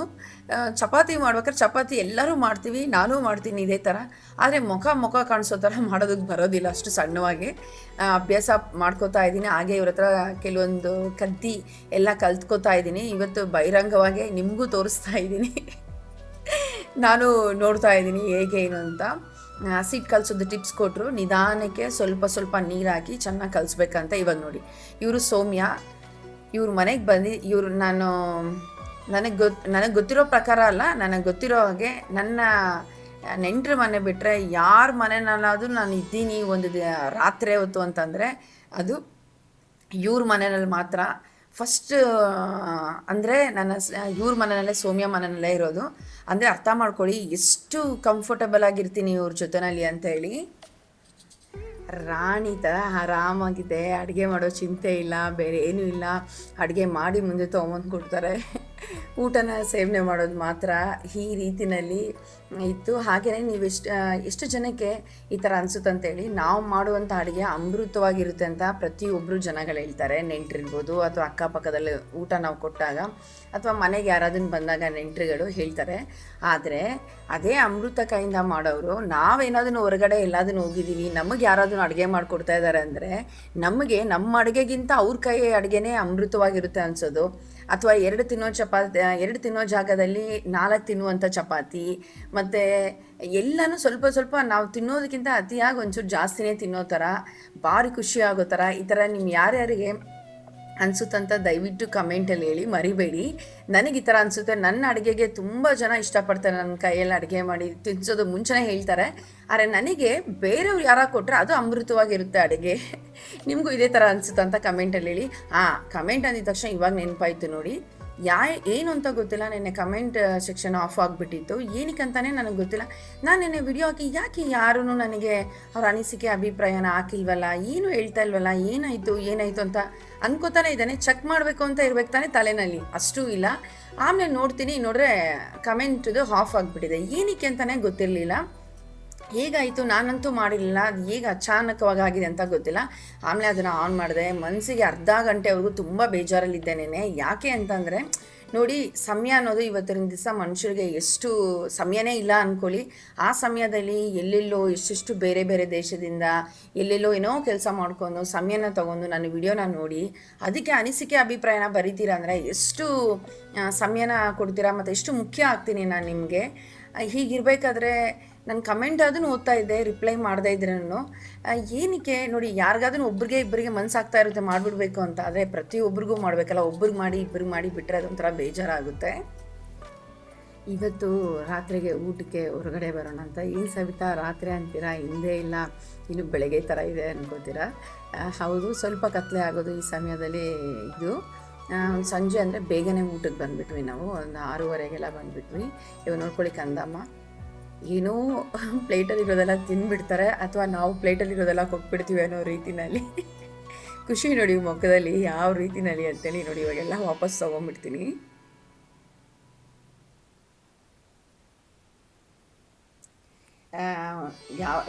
ಚಪಾತಿ ಮಾಡ್ಬೇಕಾದ್ರೆ ಚಪಾತಿ ಎಲ್ಲರೂ ಮಾಡ್ತೀವಿ, ನಾನೂ ಮಾಡ್ತೀನಿ ಇದೇ ಥರ. ಆದರೆ ಮುಖ ಕಾಣಿಸೋ ಥರ ಮಾಡೋದಕ್ಕೆ ಬರೋದಿಲ್ಲ, ಅಷ್ಟು ಸಣ್ಣವಾಗಿ ಅಭ್ಯಾಸ ಮಾಡ್ಕೋತಾ ಇದ್ದೀನಿ. ಹಾಗೆ ಇವ್ರ ಹತ್ರ ಕೆಲವೊಂದು ಕದ್ದಿ ಎಲ್ಲ ಕಲ್ತ್ಕೋತಾ ಇದ್ದೀನಿ. ಇವತ್ತು ಬಹಿರಂಗವಾಗಿ ನಿಮಗೂ ತೋರಿಸ್ತಾ ಇದ್ದೀನಿ, ನಾನು ನೋಡ್ತಾ ಇದ್ದೀನಿ ಹೇಗೆ ಏನು ಅಂತ. ಹಸಿಟ್ಟು ಕಲಿಸೋದು ಟಿಪ್ಸ್ ಕೊಟ್ಟರು, ನಿಧಾನಕ್ಕೆ ಸ್ವಲ್ಪ ನೀರು ಹಾಕಿ ಚೆನ್ನಾಗಿ ಕಲಿಸ್ಬೇಕಂತ. ಇವಾಗ ನೋಡಿ ಇವರು ಸೌಮ್ಯ, ಇವ್ರ ಮನೆಗೆ ಬಂದು ಇವರು ನನಗೆ ಗೊತ್ತಿರೋ ಪ್ರಕಾರ ಅಲ್ಲ, ನನಗೆ ಗೊತ್ತಿರೋ ಹಾಗೆ ನನ್ನ ನೆಂಟರ ಮನೆ ಬಿಟ್ಟರೆ ಯಾರ ಮನೆಯಲ್ಲಾದರೂ ನಾನು ಇದ್ದೀನಿ ಒಂದು ರಾತ್ರಿ ಹೊತ್ತು ಅಂತಂದರೆ ಅದು ಇವ್ರ ಮನೆಯಲ್ಲಿ ಮಾತ್ರ. ಫಸ್ಟ್ ಅಂದರೆ ಇವ್ರ ಮನೆಯಲ್ಲೇ, ಸೌಮ್ಯ ಮನೆಯಲ್ಲೇ ಇರೋದು. ಅಂದರೆ ಅರ್ಥ ಮಾಡ್ಕೊಳ್ಳಿ ಎಷ್ಟು ಕಂಫರ್ಟಬಲ್ ಆಗಿರ್ತೀನಿ ಇವ್ರ ಜೊತೆನಲ್ಲಿ ಅಂತ ಹೇಳಿ. ರಾಣಿ ಥರ ಆರಾಮಾಗಿದೆ, ಅಡುಗೆ ಮಾಡೋ ಚಿಂತೆ ಇಲ್ಲ, ಬೇರೆ ಏನೂ ಇಲ್ಲ. ಅಡುಗೆ ಮಾಡಿ ಮುಂದೆ ತೊಗೊಂಬಂದು ಕೊಡ್ತಾರೆ, ಊಟನ ಸೇವನೆ ಮಾಡೋದು ಮಾತ್ರ ಈ ರೀತಿಯಲ್ಲಿ ಇತ್ತು. ಹಾಗೆಯೇ ನೀವು ಎಷ್ಟು ಜನಕ್ಕೆ ಈ ಥರ ಅನಿಸುತ್ತಂತೇಳಿ, ನಾವು ಮಾಡುವಂಥ ಅಡುಗೆ ಅಮೃತವಾಗಿರುತ್ತೆ ಅಂತ ಪ್ರತಿಯೊಬ್ಬರು ಜನಗಳು ಹೇಳ್ತಾರೆ. ನೆಂಟರಿರ್ಬೋದು ಅಥವಾ ಅಕ್ಕಪಕ್ಕದಲ್ಲಿ ಊಟ ನಾವು ಕೊಟ್ಟಾಗ ಅಥವಾ ಮನೆಗೆ ಯಾರಾದನ್ನು ಬಂದಾಗ ನೆಂಟರುಗಳು ಹೇಳ್ತಾರೆ. ಆದರೆ ಅದೇ ಅಮೃತ ಕೈಯಿಂದ ಮಾಡೋರು, ನಾವೇನಾದರೂ ಹೊರಗಡೆ ಎಲ್ಲಾದನ್ನು ಹೋಗಿದ್ದೀವಿ, ನಮಗೆ ಯಾರಾದರೂ ಅಡುಗೆ ಮಾಡಿಕೊಡ್ತಾ ಇದ್ದಾರೆ ಅಂದರೆ ನಮಗೆ ನಮ್ಮ ಅಡುಗೆಗಿಂತ ಅವ್ರ ಕೈ ಅಡುಗೆನೇ ಅಮೃತವಾಗಿರುತ್ತೆ ಅನಿಸೋದು. ಅಥವಾ 2 ತಿನ್ನೋ ಜಾಗದಲ್ಲಿ 4 ತಿನ್ನುವಂಥ ಚಪಾತಿ, ಮತ್ತು ಎಲ್ಲನೂ ಸ್ವಲ್ಪ ನಾವು ತಿನ್ನೋದಕ್ಕಿಂತ ಅತಿಯಾಗಿ ಒಂಚೂರು ಜಾಸ್ತಿನೇ ತಿನ್ನೋ ಥರ, ಭಾರಿ ಖುಷಿ ಆಗೋ ಥರ ಈ ಥರ ನಿಮ್ಮ ಯಾರ್ಯಾರಿಗೆ ಅನಿಸುತ್ತಂತ ದಯವಿಟ್ಟು ಕಮೆಂಟಲ್ಲಿ ಹೇಳಿ, ಮರಿಬೇಡಿ. ನನಗೆ ಈ ಥರ ಅನಿಸುತ್ತೆ. ನನ್ನ ಅಡುಗೆಗೆ ತುಂಬ ಜನ ಇಷ್ಟಪಡ್ತಾರೆ, ನನ್ನ ಕೈಯಲ್ಲಿ ಅಡುಗೆ ಮಾಡಿ ತಿನ್ನಿಸೋದು ಮುಂಚೆನೇ ಹೇಳ್ತಾರೆ. ಆದರೆ ನನಗೆ ಬೇರೆಯವ್ರು ಯಾರು ಕೊಟ್ಟರೆ ಅದು ಅಮೃತವಾಗಿರುತ್ತೆ ಅಡುಗೆ. ನಿಮಗೂ ಇದೇ ಥರ ಅನಿಸುತ್ತಂತ ಕಮೆಂಟಲ್ಲಿ ಹೇಳಿ. ಕಮೆಂಟ್ ಅಂದಿದ ತಕ್ಷಣ ಇವಾಗ ನೆನಪಾಯಿತು ನೋಡಿ, ಏನು ಅಂತ ಗೊತ್ತಿಲ್ಲ, ನೆನ್ನೆ ಕಮೆಂಟ್ ಸೆಕ್ಷನ್ ಆಫ್ ಆಗಿಬಿಟ್ಟಿತ್ತು. ಏನಕ್ಕಂತಾನೆ ನನಗೆ ಗೊತ್ತಿಲ್ಲ. ನಾನು ನೆನ್ನೆ ವಿಡಿಯೋ ಹಾಕಿ ಯಾಕೆ ಯಾರೂ ನನಗೆ ಅವ್ರ ಅನಿಸಿಕೆ ಅಭಿಪ್ರಾಯನ ಹಾಕಿಲ್ವಲ್ಲ, ಏನು ಹೇಳ್ತಾ ಇಲ್ವಲ್ಲ, ಏನಾಯಿತು ಅಂತ ಅನ್ಕೋತಾನೆ ಇದ್ದಾನೆ. ಚೆಕ್ ಮಾಡಬೇಕು ಅಂತ ಇರ್ಬೇಕು ತಾನೆ ತಲೆನಲ್ಲಿ, ಅಷ್ಟೂ ಇಲ್ಲ. ಆಮೇಲೆ ನೋಡಿದ್ರೆ ಕಮೆಂಟ್ದು ಆಫ್ ಆಗಿಬಿಟ್ಟಿದೆ. ಏನಕ್ಕೆ ಅಂತಲೇ ಗೊತ್ತಿರಲಿಲ್ಲ. ಹೇಗಾಯಿತು, ನಾನಂತೂ ಮಾಡಿರಲಿಲ್ಲ, ಅದು ಹೇಗೆ ಅಚಾನಕವಾಗಿ ಆಗಿದೆ ಅಂತ ಗೊತ್ತಿಲ್ಲ. ಆಮೇಲೆ ಅದನ್ನು ಆನ್ ಮಾಡಿದೆ. ಮನಸ್ಸಿಗೆ ಅರ್ಧ ಗಂಟೆವರೆಗೂ ತುಂಬ ಬೇಜಾರಲ್ಲಿದ್ದೇನೆ. ಯಾಕೆ ಅಂತಂದರೆ ನೋಡಿ, ಸಮಯ ಅನ್ನೋದು ಇವತ್ತಿನ ದಿವಸ ಮನುಷ್ಯರಿಗೆ ಎಷ್ಟು ಸಮಯನೇ ಇಲ್ಲ ಅಂದ್ಕೊಳ್ಳಿ. ಆ ಸಮಯದಲ್ಲಿ ಎಲ್ಲೆಲ್ಲೋ ಎಷ್ಟೆಷ್ಟು ಬೇರೆ ಬೇರೆ ದೇಶದಿಂದ ಎಲ್ಲೆಲ್ಲೋ ಏನೋ ಕೆಲಸ ಮಾಡ್ಕೊಂಡು ಸಮಯನ ತೊಗೊಂಡು ನನ್ನ ವಿಡಿಯೋನ ನೋಡಿ ಅದಕ್ಕೆ ಅನಿಸಿಕೆ ಅಭಿಪ್ರಾಯನ ಬರೀತೀರಾ ಅಂದರೆ ಎಷ್ಟು ಸಮಯನ ಕೊಡ್ತೀರಾ, ಮತ್ತು ಎಷ್ಟು ಮುಖ್ಯ ಆಗ್ತೀನಿ ನಾನು ನಿಮಗೆ. ಹೀಗಿರಬೇಕಾದ್ರೆ ನಾನು ಕಮೆಂಟ್ ಅದನ್ನು ಓದ್ತಾ ಇದ್ದೆ, ರಿಪ್ಲೈ ಮಾಡದೇ ಇದ್ರೆ ನಾನು ಏನಕ್ಕೆ ನೋಡಿ, ಯಾರಿಗಾದ್ರೂ ಇಬ್ಬರಿಗೆ ಮನಸ್ಸಾಗ್ತಾ ಇರುತ್ತೆ ಮಾಡಿಬಿಡ್ಬೇಕು ಅಂತ. ಆದರೆ ಪ್ರತಿಯೊಬ್ಬರಿಗೂ ಮಾಡಬೇಕಲ್ಲ, ಒಬ್ರಿಗೆ ಮಾಡಿ ಇಬ್ಬರಿಗೆ ಮಾಡಿ ಬಿಟ್ಟರೆ ಅದೊಂಥರ ಬೇಜಾರಾಗುತ್ತೆ. ಇವತ್ತು ರಾತ್ರಿಗೆ ಊಟಕ್ಕೆ ಹೊರಗಡೆ ಬರೋಣ ಅಂತ. ಏನು ಸವಿತಾ ರಾತ್ರಿ ಅಂತೀರಾ, ಹಿಂದೆ ಇಲ್ಲ ಇನ್ನು ಬೆಳಗ್ಗೆ ಥರ ಇದೆ ಅನ್ಕೋತೀರಾ. ಹೌದು, ಸ್ವಲ್ಪ ಕತ್ಲೆ ಆಗೋದು ಈ ಸಮಯದಲ್ಲಿ. ಇದು ಸಂಜೆ ಅಂದರೆ ಬೇಗನೆ ಊಟಕ್ಕೆ ಬಂದುಬಿಟ್ವಿ ನಾವು, ಒಂದು 6:30ಗೆಲ್ಲ ಬಂದುಬಿಟ್ವಿ. ಇವಾಗ ನೋಡ್ಕೊಳ್ಳಿ ಕಂದಮ್ಮ ಏನೋ ಪ್ಲೇಟಲ್ಲಿರೋದೆಲ್ಲ ತಿಂದುಬಿಡ್ತಾರೆ, ಅಥವಾ ನಾವು ಪ್ಲೇಟಲ್ಲಿರೋದೆಲ್ಲ ಕೊಟ್ಬಿಡ್ತೀವಿ ಅನ್ನೋ ರೀತಿಯಲ್ಲಿ ಖುಷಿ ನೋಡಿ ಮುಖದಲ್ಲಿ ಯಾವ ರೀತಿಯಲ್ಲಿ ಅಂತೇಳಿ. ನೋಡಿ ಇವಾಗೆಲ್ಲ ವಾಪಸ್ ತೊಗೊಂಡ್ಬಿಡ್ತೀನಿ.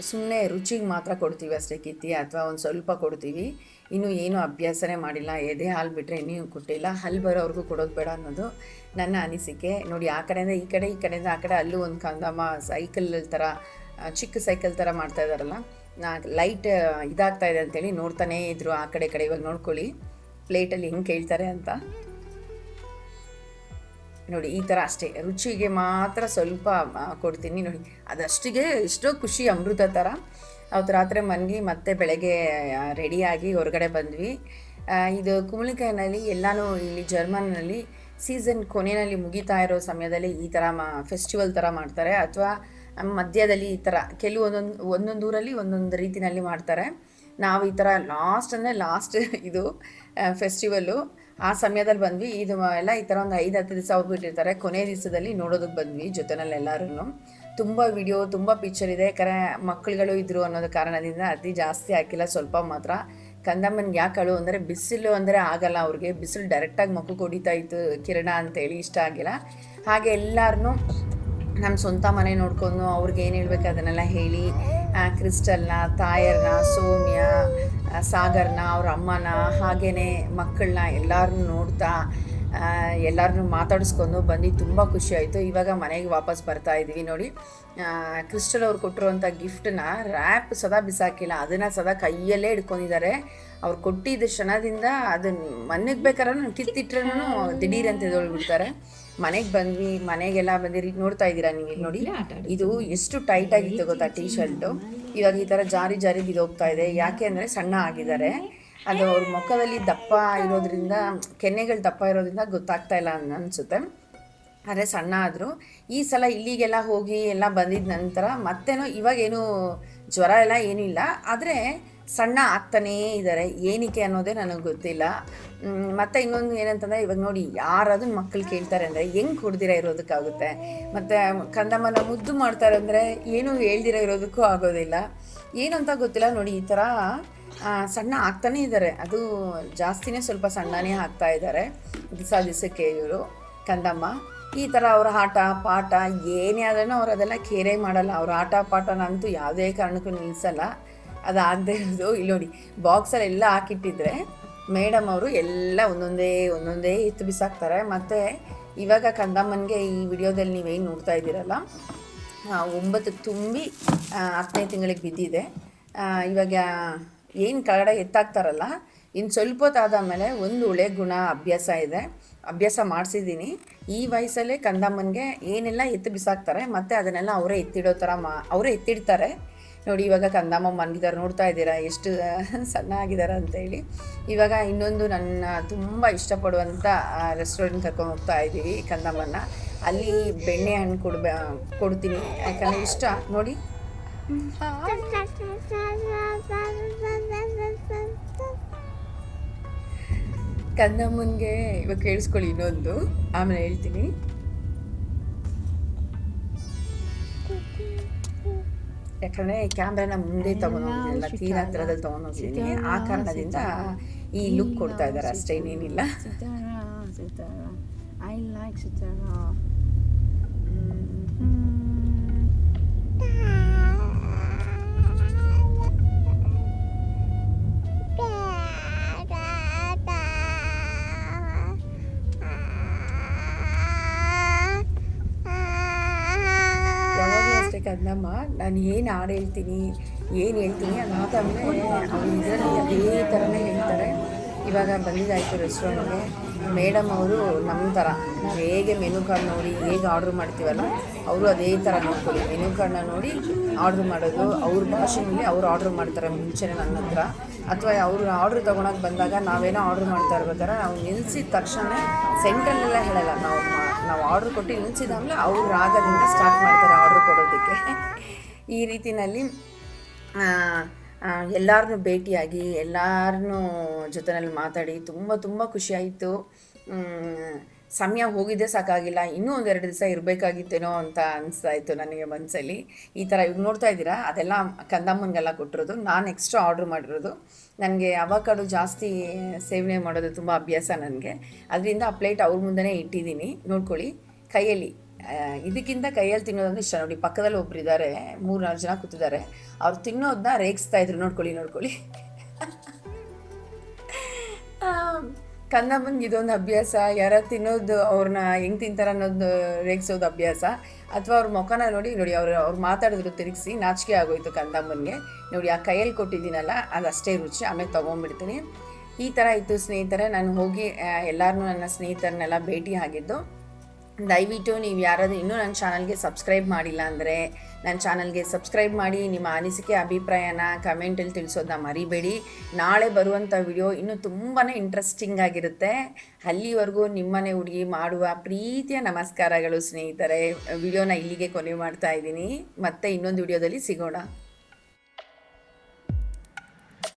ಸುಮ್ಮನೆ ರುಚಿಗೆ ಮಾತ್ರ ಕೊಡ್ತೀವಿ ಅಷ್ಟೇ ಕಿತ್ತಿ, ಅಥವಾ ಒಂದು ಸ್ವಲ್ಪ ಕೊಡ್ತೀವಿ. ಇನ್ನೂ ಏನೂ ಅಭ್ಯಾಸನೇ ಮಾಡಿಲ್ಲ. ಎದೆ ಹಾಲು ಬಿಟ್ಟರೆ ಇನ್ನೂ ಕೊಟ್ಟಿಲ್ಲ. ಹಲ್ಲು ಬರೋವ್ರಿಗೂ ಕೊಡೋದು ಬೇಡ ಅನ್ನೋದು ನನ್ನ ಅನಿಸಿಕೆ. ನೋಡಿ, ಆ ಕಡೆಯಿಂದ ಈ ಕಡೆಯಿಂದ ಆ ಕಡೆ ಅಲ್ಲೂ ಒಂದು ಕಂದಮ್ಮ ಸೈಕಲ್ ಥರ, ಚಿಕ್ಕ ಸೈಕಲ್ ಥರ ಮಾಡ್ತಾ ಇದ್ದಾರಲ್ಲ, ಲೈಟ್ ಇದಾಗ್ತಾ ಇದೆ ಅಂತೇಳಿ ನೋಡ್ತಾನೇ ಇದ್ರು ಆ ಕಡೆ. ಇವಾಗ ನೋಡ್ಕೊಳ್ಳಿ ಪ್ಲೇಟಲ್ಲಿ ಹೆಂಗೆ ಕೇಳ್ತಾರೆ ಅಂತ. ನೋಡಿ ಈ ಥರ ಅಷ್ಟೇ, ರುಚಿಗೆ ಮಾತ್ರ ಸ್ವಲ್ಪ ಕೊಡ್ತೀನಿ ನೋಡಿ. ಅದಷ್ಟಿಗೆ ಎಷ್ಟೋ ಖುಷಿ, ಅಮೃತ ಥರ. ಅವತ್ತು ರಾತ್ರಿ ಮನಗಿ ಮತ್ತೆ ಬೆಳಗ್ಗೆ ರೆಡಿಯಾಗಿ ಹೊರಗಡೆ ಬಂದ್ವಿ. ಇದು ಕುಂಬಳಕಾಯಿನಲ್ಲಿ ಎಲ್ಲನೂ ಇಲ್ಲಿ ಜರ್ಮನ್ನಲ್ಲಿ ಸೀಸನ್ ಕೊನೆಯಲ್ಲಿ ಮುಗಿತಾ ಇರೋ ಸಮಯದಲ್ಲಿ ಈ ಥರ ಫೆಸ್ಟಿವಲ್ ಥರ ಮಾಡ್ತಾರೆ, ಅಥವಾ ಮಧ್ಯದಲ್ಲಿ ಈ ಥರ ಒಂದೊಂದು ಊರಲ್ಲಿ ಒಂದೊಂದು ರೀತಿಯಲ್ಲಿ ಮಾಡ್ತಾರೆ. ನಾವು ಈ ಥರ ಲಾಸ್ಟ್ ಇದು ಫೆಸ್ಟಿವಲ್ಲು ಆ ಸಮಯದಲ್ಲಿ ಬಂದ್ವಿ. ಇದು ಎಲ್ಲ ಈ ಥರ ಒಂದು 5-10 ದಿವಸ ಅವ್ರು ಬಿಟ್ಟಿರ್ತಾರೆ. ಕೊನೆ ದಿವಸದಲ್ಲಿ ನೋಡೋದಕ್ಕೆ ಬಂದ್ವಿ ಜೊತೆನಲ್ಲಿ ಎಲ್ಲರೂ. ತುಂಬ ವಿಡಿಯೋ, ತುಂಬ ಪಿಕ್ಚರ್ ಇದೆ. ಮಕ್ಕಳುಗಳು ಇದ್ದರು ಅನ್ನೋದು ಕಾರಣದಿಂದ ಅತಿ ಜಾಸ್ತಿ ಹಾಕಿಲ್ಲ, ಸ್ವಲ್ಪ ಮಾತ್ರ. ಕಂದಮ್ಮನಿಗೆ ಯಾಕೆ ಅಳು ಅಂದರೆ ಬಿಸಿಲು ಅಂದರೆ ಆಗಲ್ಲ ಅವ್ರಿಗೆ, ಬಿಸಿಲು ಡೈರೆಕ್ಟಾಗಿ ಮಕ್ಕಳು ಹೊಡಿತಾ ಇತ್ತು ಕಿರಣ ಅಂತೇಳಿ ಇಷ್ಟ ಆಗಿಲ್ಲ. ಹಾಗೆ ಎಲ್ಲರೂ ನಮ್ಮ ಸ್ವಂತ ಮನೆ ನೋಡ್ಕೊಂಡು ಅವ್ರಿಗೆ ಏನು ಹೇಳ್ಬೇಕು ಅದನ್ನೆಲ್ಲ ಹೇಳಿ, ಕ್ರಿಸ್ಟಲ್ನ, ತಾಯರ್ನ, ಸೌಮ್ಯ, ಸಾಗರ್ನ, ಅವ್ರ ಅಮ್ಮನ, ಹಾಗೆಯೇ ಮಕ್ಕಳನ್ನ ಎಲ್ಲರನ್ನೂ ನೋಡ್ತಾ ಎಲ್ಲರನ್ನೂ ಮಾತಾಡಿಸ್ಕೊಂಡು ಬಂದು ತುಂಬ ಖುಷಿ ಆಯಿತು. ಇವಾಗ ಮನೆಗೆ ವಾಪಸ್ ಬರ್ತಾ ಇದ್ದೀವಿ. ನೋಡಿ, ಕ್ರಿಸ್ಟಲ್ ಅವ್ರು ಕೊಟ್ಟಿರುವಂಥ ಗಿಫ್ಟನ್ನ ರ್ಯಾಪ್ ಸದಾ ಬಿಸಾಕಿಲ್ಲ, ಅದನ್ನು ಸದಾ ಕೈಯಲ್ಲೇ ಹಿಡ್ಕೊಂಡಿದ್ದಾರೆ. ಅವ್ರು ಕೊಟ್ಟಿದ್ದ ಕ್ಷಣದಿಂದ ಅದನ್ನು ಮನೆಗೆ ಬೇಕಾದ್ರೂ ಕಿತ್ತಿಟ್ರೂ ದಿಢೀರಂತ ಎದೊಳ್ಬಿಡ್ತಾರೆ. ಮನೆಗೆ ಬಂದ್ವಿ, ಮನೆಗೆಲ್ಲ ಬಂದಿರಿ. ನೋಡ್ತಾ ಇದ್ದೀರಾ ನೀವು ಇಲ್ಲಿ ನೋಡಿ, ಇದು ಎಷ್ಟು ಟೈಟಾಗಿತ್ತು ಗೊತ್ತಾ ಟೀ ಶರ್ಟು. ಇವಾಗ ಈ ಥರ ಜಾರಿ ಜಾರಿ ಬಿದ್ದೋಗ್ತಾ ಇದೆ. ಯಾಕೆ ಅಂದರೆ ಸಣ್ಣ ಆಗಿದ್ದಾರೆ. ಅದು ಅವ್ರ ಮುಖದಲ್ಲಿ ದಪ್ಪ ಇರೋದ್ರಿಂದ, ಕೆನ್ನೆಗಳು ದಪ್ಪ ಇರೋದ್ರಿಂದ ಗೊತ್ತಾಗ್ತಾ ಇಲ್ಲ ಅನಿಸುತ್ತೆ. ಆದರೆ ಸಣ್ಣ ಆದರೂ ಈ ಸಲ ಇಲ್ಲಿಗೆಲ್ಲ ಹೋಗಿ ಎಲ್ಲ ಬಂದಿದ್ದ ನಂತರ ಮತ್ತೇನೋ ಇವಾಗೇನು ಜ್ವರ ಎಲ್ಲ ಏನೂ ಇಲ್ಲ, ಆದರೆ ಸಣ್ಣ ಆಗ್ತಾನೇ ಇದ್ದಾರೆ. ಏನಕ್ಕೆ ಅನ್ನೋದೇ ನನಗೆ ಗೊತ್ತಿಲ್ಲ. ಮತ್ತು ಇನ್ನೊಂದು ಏನಂತಂದರೆ, ಇವಾಗ ನೋಡಿ ಯಾರಾದ್ರೂ ಮಕ್ಕಳು ಕೇಳ್ತಾರೆ ಅಂದರೆ ಹೆಂಗೆ ಕೊಡ್ದಿರ ಇರೋದಕ್ಕಾಗುತ್ತೆ. ಮತ್ತು ಕಂದಮ್ಮನ ಮುದ್ದು ಮಾಡ್ತಾರೆ ಅಂದರೆ ಏನು ಹೇಳ್ದಿರ ಇರೋದಕ್ಕೂ ಆಗೋದಿಲ್ಲ. ಏನು ಅಂತ ಗೊತ್ತಿಲ್ಲ. ನೋಡಿ ಈ ಥರ ಸಣ್ಣ ಆಗ್ತಾನೇ ಇದ್ದಾರೆ. ಅದು ಜಾಸ್ತಿನೇ ಸ್ವಲ್ಪ ಸಣ್ಣನೇ ಆಗ್ತಾ ಇದ್ದಾರೆ ದಿವಸಕ್ಕೆ ಇವರು ಕಂದಮ್ಮ. ಈ ಥರ ಅವ್ರ ಆಟ ಪಾಠ ಏನೇ ಆದ್ರೂ ಅವ್ರು ಅದೆಲ್ಲ ಕೇರೇ ಮಾಡಲ್ಲ. ಅವ್ರ ಆಟ ಪಾಠನಂತೂ ಯಾವುದೇ ಕಾರಣಕ್ಕೂ ನಿಲ್ಲಿಸಲ್ಲ. ಅದಾಗದೇ ಇರೋದು ಇಲ್ಲಿ ನೋಡಿ, ಬಾಕ್ಸಲ್ಲಿ ಎಲ್ಲ ಹಾಕಿಟ್ಟಿದ್ರೆ ಮೇಡಮ್ ಅವರು ಎಲ್ಲ ಒಂದೊಂದೇ ಎತ್ತು ಬಿಸಾಕ್ತಾರೆ. ಮತ್ತು ಇವಾಗ ಕಂದಮ್ಮನಿಗೆ ಈ ವಿಡಿಯೋದಲ್ಲಿ ನೀವೇನು ನೋಡ್ತಾ ಇದ್ದೀರಲ್ಲ, 9 ತುಂಬಿ 10ನೇ ತಿಂಗಳಿಗೆ ಬಿದ್ದಿದೆ. ಇವಾಗ ಏನು ಕೆಳಗಡೆ ಎತ್ತಾಕ್ತಾರಲ್ಲ, ಇನ್ನು ಸ್ವಲ್ಪ ಹೊತ್ತಾದಮೇಲೆ ಒಂದು ಒಳ್ಳೆ ಗುಣ ಅಭ್ಯಾಸ ಮಾಡಿಸಿದ್ದೀನಿ. ಈ ವಯಸ್ಸಲ್ಲೇ ಕಂದಮ್ಮನಿಗೆ ಏನೆಲ್ಲ ಎತ್ತು ಬಿಸಾಕ್ತಾರೆ, ಮತ್ತು ಅದನ್ನೆಲ್ಲ ಅವರೇ ಎತ್ತಿಡೋ ಥರ ಅವರೇ ಎತ್ತಿಡ್ತಾರೆ. ನೋಡಿ ಇವಾಗ ಕಂದಮ್ಮ ಮನ್ಗಿದ್ದಾರೆ, ನೋಡ್ತಾ ಇದ್ದೀರಾ ಎಷ್ಟು ಸಣ್ಣ ಆಗಿದ್ದಾರೆ ಅಂತೇಳಿ. ಇವಾಗ ಇನ್ನೊಂದು ನನ್ನ ತುಂಬ ಇಷ್ಟಪಡುವಂಥ ರೆಸ್ಟೋರೆಂಟ್ ಕರ್ಕೊಂಡು ಹೋಗ್ತಾ ಇದ್ದೀವಿ ಕಂದಮ್ಮನ. ಅಲ್ಲಿ ಬೆಣ್ಣೆ ಹಣ್ಣು ಕೊಡ್ತೀನಿ, ಯಾಕಂದರೆ ಇಷ್ಟ. ನೋಡಿ ಕಂದಮ್ಮನಿಗೆ ಇವಾಗ ಕೇಳಿಸ್ಕೊಳ್ಳಿ ಇನ್ನೊಂದು, ಆಮೇಲೆ ಹೇಳ್ತೀನಿ. ಯಾಕಂದರೆ ಕ್ಯಾಮ್ರಾನ ಮುಂದೆ ತೊಗೊಂಡೋಗಿದ್ದೀನಲ್ಲ, ತೀರಾ ಹತ್ರದಲ್ಲಿ ತೊಗೊಂಡೋಗಿದ್ದೀನಿ, ಆ ಕಾರಣದಿಂದ ಈ ಲುಕ್ ಕೊಡ್ತಾ ಇದ್ದಾರೆ ಅಷ್ಟೇ, ಇನ್ನೇನಿಲ್ಲ. ಕಂದಮ್ಮ ನಾನು ಏನು ಹಾಡು ಹೇಳ್ತೀನಿ ಅದಾದಮೇಲೆ ಅವ್ರು ಇದರಲ್ಲಿ ಅದೇ ಥರನೇ ಹೇಳ್ತಾರೆ. ಇವಾಗ ಬಂದಿದ್ದಾಯಿತು ರೆಸ್ಟೋರೆಂಟ್ಗೆ. ಮೇಡಮ್ ಅವರು ನಮ್ಮ ಥರ ನಾವು ಹೇಗೆ ಮೆನು ಕಾರ್ಡ್ ನೋಡಿ ಹೇಗೆ ಆರ್ಡ್ರ್ ಮಾಡ್ತೀವಲ್ಲ, ಅವರು ಅದೇ ಥರ ನೋಡ್ಕೊಳ್ಳಿ, ಮೆನು ಕಾರ್ಡ್ನ ನೋಡಿ ಆರ್ಡ್ರ್ ಮಾಡೋದು. ಅವ್ರ ಭಾಷೆಯಲ್ಲಿ ಅವ್ರು ಆರ್ಡ್ರ್ ಮಾಡ್ತಾರೆ ಮುಂಚೆನೇ ನನ್ನ ಹತ್ರ. ಅಥವಾ ಅವರು ಆರ್ಡ್ರ್ ತೊಗೊಳಕ್ಕೆ ಬಂದಾಗ ನಾವೇನೋ ಆರ್ಡ್ರ್ ಮಾಡ್ತಾ ಇರ್ಬೇಕಾದ್ರೆ ನಾವು ನಿಲ್ಲಿಸಿದ ತಕ್ಷಣ ಸೆಂಟ್ರಲ್ಲೆಲ್ಲ ಹೇಳಲ್ಲ, ನಾವು ಆರ್ಡ್ರ್ ಕೊಟ್ಟು ನಿಲ್ಲಿಸಿದಾಗಲೇ ಅವ್ರು ರಾಗದಿಂದ ಸ್ಟಾರ್ಟ್ ಮಾಡ್ತಾರೆ ಆರ್ಡ್ರ್ ಕೊಡೋದಕ್ಕೆ. ಈ ರೀತಿಯಲ್ಲಿ ಎಲ್ಲರನ್ನೂ ಭೇಟಿಯಾಗಿ ಎಲ್ಲರನ್ನೂ ಜೊತೆಯಲ್ಲಿ ಮಾತಾಡಿ ತುಂಬ ಖುಷಿಯಾಯಿತು. ಸಮಯ ಹೋಗಿದ್ದೇ ಸಾಕಾಗಿಲ್ಲ, ಇನ್ನೂ 1-2 ದಿವಸ ಇರಬೇಕಾಗಿತ್ತೇನೋ ಅಂತ ಅನಿಸ್ತಾಯಿತ್ತು ನನಗೆ ಮನಸ್ಸಲ್ಲಿ. ಈ ಥರ ಇವಾಗ ನೋಡ್ತಾ ಇದ್ದೀರಾ, ಅದೆಲ್ಲ ಕಂದಮ್ಮನಿಗೆಲ್ಲ ಕೊಟ್ಟಿರೋದು, ನಾನು ಎಕ್ಸ್ಟ್ರಾ ಆರ್ಡ್ರ್ ಮಾಡಿರೋದು. ನನಗೆ ಅವಕಾಡೋ ಜಾಸ್ತಿ ಸೇವನೆ ಮಾಡೋದು ತುಂಬ ಅಭ್ಯಾಸ ನನಗೆ, ಅದರಿಂದ ಆ ಪ್ಲೇಟ್ ಅವ್ರ ಮುಂದೆನೇ ಇಟ್ಟಿದ್ದೀನಿ. ನೋಡ್ಕೊಳ್ಳಿ, ಕೈಯಲ್ಲಿ ಇದಕ್ಕಿಂತ ಕೈಯಲ್ಲಿ ತಿನ್ನೋದಂದ್ರೆ ಇಷ್ಟ. ನೋಡಿ ಪಕ್ಕದಲ್ಲಿ ಒಬ್ರು ಇದ್ದಾರೆ, 3-4 ಜನ ಕೂತಿದ್ದಾರೆ, ಅವ್ರು ತಿನ್ನೋದನ್ನ ರೇಗಿಸ್ತಾ ಇದ್ರು. ನೋಡ್ಕೊಳ್ಳಿ ಕಂದಮ್ಮನಿಗೆ ಇದೊಂದು ಅಭ್ಯಾಸ. ಯಾರು ತಿನ್ನೋದು ಅವ್ರನ್ನ ಹೆಂಗೆ ತಿಂತಾರೆ ಅನ್ನೋದು ರೇಗಿಸೋದು ಅಭ್ಯಾಸ. ಅಥವಾ ಅವ್ರ ಮುಖನ ನೋಡಿ ಅವ್ರು ಮಾತಾಡಿದ್ರು ತಿರುಗಿಸಿ, ನಾಚಿಕೆ ಆಗೋಯ್ತು ಕಂದಮ್ಮನಿಗೆ. ನೋಡಿ ಆ ಕೈಯಲ್ಲಿ ಕೊಟ್ಟಿದ್ದೀನಲ್ಲ, ಅದಷ್ಟೇ ರುಚಿ, ಆಮೇಲೆ ತೊಗೊಂಡ್ಬಿಡ್ತೀನಿ. ಈ ಥರ ಇತ್ತು ಸ್ನೇಹಿತರೆ. ನಾನು ಹೋಗಿ ಎಲ್ಲರನ್ನೂ ನನ್ನ ಸ್ನೇಹಿತರನ್ನೆಲ್ಲ ಭೇಟಿ ಆಗಿದ್ದು. ದಯವಿಟ್ಟು ನೀವು ಯಾರಾದರೂ ಇನ್ನೂ ನನ್ನ ಚಾನಲ್ಗೆ ಸಬ್ಸ್ಕ್ರೈಬ್ ಮಾಡಿಲ್ಲ ಅಂದರೆ ನನ್ನ ಚಾನಲ್ಗೆ ಸಬ್ಸ್ಕ್ರೈಬ್ ಮಾಡಿ. ನಿಮ್ಮ ಅನಿಸಿಕೆ ಅಭಿಪ್ರಾಯನ ಕಮೆಂಟಲ್ಲಿ ತಿಳಿಸೋದನ್ನ ಮರಿಬೇಡಿ. ನಾಳೆ ಬರುವಂಥ ವಿಡಿಯೋ ಇನ್ನೂ ತುಂಬಾ ಇಂಟ್ರೆಸ್ಟಿಂಗ್ ಆಗಿರುತ್ತೆ. ಅಲ್ಲಿವರೆಗೂ ನಿಮ್ಮನೆ ಹುಡುಗಿ ಮಾಡುವ ಪ್ರೀತಿಯ ನಮಸ್ಕಾರಗಳು ಸ್ನೇಹಿತರೆ. ವಿಡಿಯೋನ ಇಲ್ಲಿಗೆ ಕೊನೆ ಮಾಡ್ತಾ ಇದ್ದೀನಿ. ಮತ್ತೆ ಇನ್ನೊಂದು ವಿಡಿಯೋದಲ್ಲಿ ಸಿಗೋಣ.